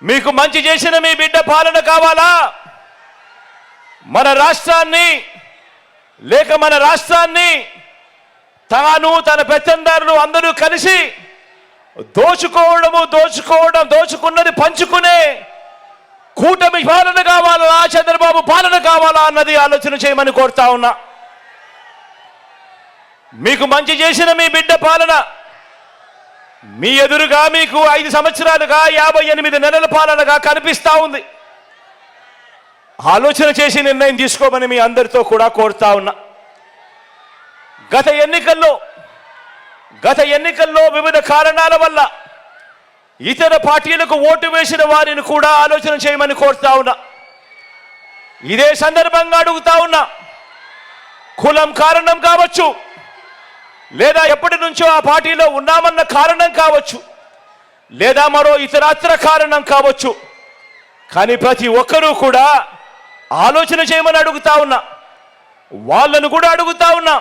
మీకు మంచి చేసిన మీ బిడ్డ పాలన కావాలా? మన రాష్ట్రాన్ని లేక మన రాష్ట్రాన్ని తాను తన పెత్తందారులు అందరూ కలిసి దోచుకున్నది పంచుకునే కూటమి పాలన కావాలా, చంద్రబాబు పాలన కావాలా అన్నది ఆలోచన చేయమని కోరుతా ఉన్నా. మీకు మంచి చేసిన మీ బిడ్డ పాలన మీ ఎదురుగా మీకు 5 సంవత్సరాలుగా 58 నెలల పాలనగా కనిపిస్తా ఉంది. ఆలోచన చేసి నిర్ణయం తీసుకోమని మీ అందరితో కూడా కోరుతా ఉన్నా. గత ఎన్నికల్లో వివిధ కారణాల వల్ల ఇతర పార్టీలకు ఓటు వేసిన వారిని కూడా ఆలోచన చేయమని కోరుతా ఉన్నా. ఇదే సందర్భంగా అడుగుతా ఉన్నా, కులం కారణం కావచ్చు, లేదా ఎప్పటి నుంచో ఆ పార్టీలో ఉన్నామన్న కారణం కావచ్చు, లేదా మరో ఇతరత్ర కారణం కావచ్చు, కానీ ప్రతి ఒక్కరూ కూడా ఆలోచన చేయమని అడుగుతా ఉన్నా. వాళ్ళను కూడా అడుగుతా ఉన్నా,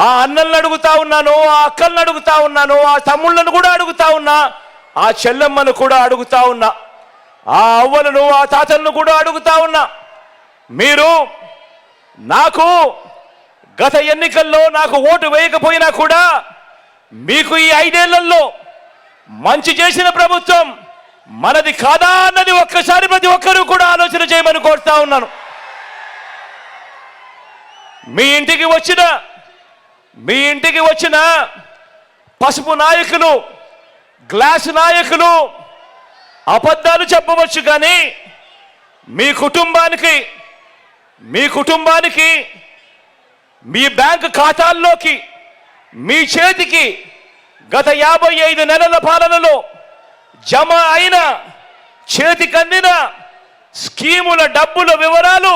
ఆ అన్నలను అడుగుతా ఉన్నాను, ఆ అక్కలను అడుగుతా ఉన్నాను, ఆ తమ్ముళ్ళను కూడా అడుగుతా ఉన్నా, ఆ చెల్లెమ్మను కూడా అడుగుతా ఉన్నా, ఆ అవ్వలను ఆ తాతలను కూడా అడుగుతా ఉన్నా. మీరు నాకు గత ఎన్నికల్లో నాకు ఓటు వేయకపోయినా కూడా మీకు ఈ 5 ఏళ్లలో మంచి చేసిన ప్రభుత్వం మనది కాదా అన్నది ఒక్కసారి ప్రతి ఒక్కరూ కూడా ఆలోచన చేయమని కోరుతా ఉన్నాను. మీ ఇంటికి వచ్చిన పసుపు నాయకులు, గ్లాసు నాయకులు అబద్ధాలు చెప్పవచ్చు, కానీ మీ కుటుంబానికి మీ బ్యాంకు ఖాతాల్లోకి మీ చేతికి గత 55 నెలల పాలనలో జమ అయిన చేతికందిన స్కీముల డబ్బుల వివరాలు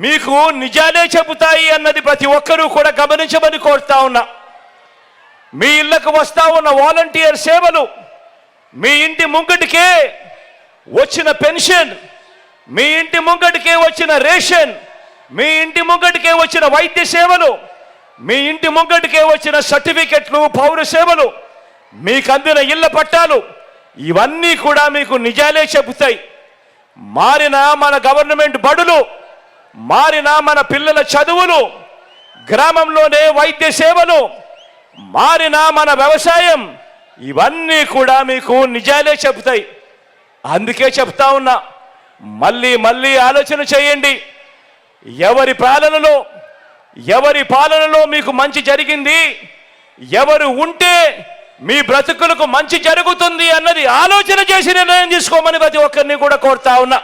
మీకు నిజాలే చెబుతాయి అన్నది ప్రతి ఒక్కరూ కూడా గమనించమని కోరుతా ఉన్నా. మీ ఇళ్లకు వస్తా ఉన్న వాలంటీర్ సేవలు, మీ ఇంటి ముంగటికే వచ్చిన పెన్షన్, మీ ఇంటి ముంగటికే వచ్చిన రేషన్, మీ ఇంటి ముంగటికే వచ్చిన వైద్య సేవలు, మీ ఇంటి ముంగటికే వచ్చిన సర్టిఫికెట్లు, పౌర సేవలు, మీకు అందిన ఇళ్ల పట్టాలు, ఇవన్నీ కూడా మీకు నిజాలే చెబుతాయి. మారిన మన గవర్నమెంట్ బడులు, మారిన మన పిల్లల చదువులు, గ్రామంలోనే వైద్య సేవలు, మారిన మన వ్యవసాయం, ఇవన్నీ కూడా మీకు నిజాలే చెబుతాయి. అందుకే చెప్తా ఉన్నా, మళ్ళీ ఆలోచన చేయండి. ఎవరి పాలనలో మీకు మంచి జరిగింది, ఎవరు ఉంటే మీ బ్రతుకులకు మంచి జరుగుతుంది అన్నది ఆలోచన చేసి నిర్ణయం తీసుకోమని ప్రతి ఒక్కరిని కూడా కోరుతా ఉన్నా.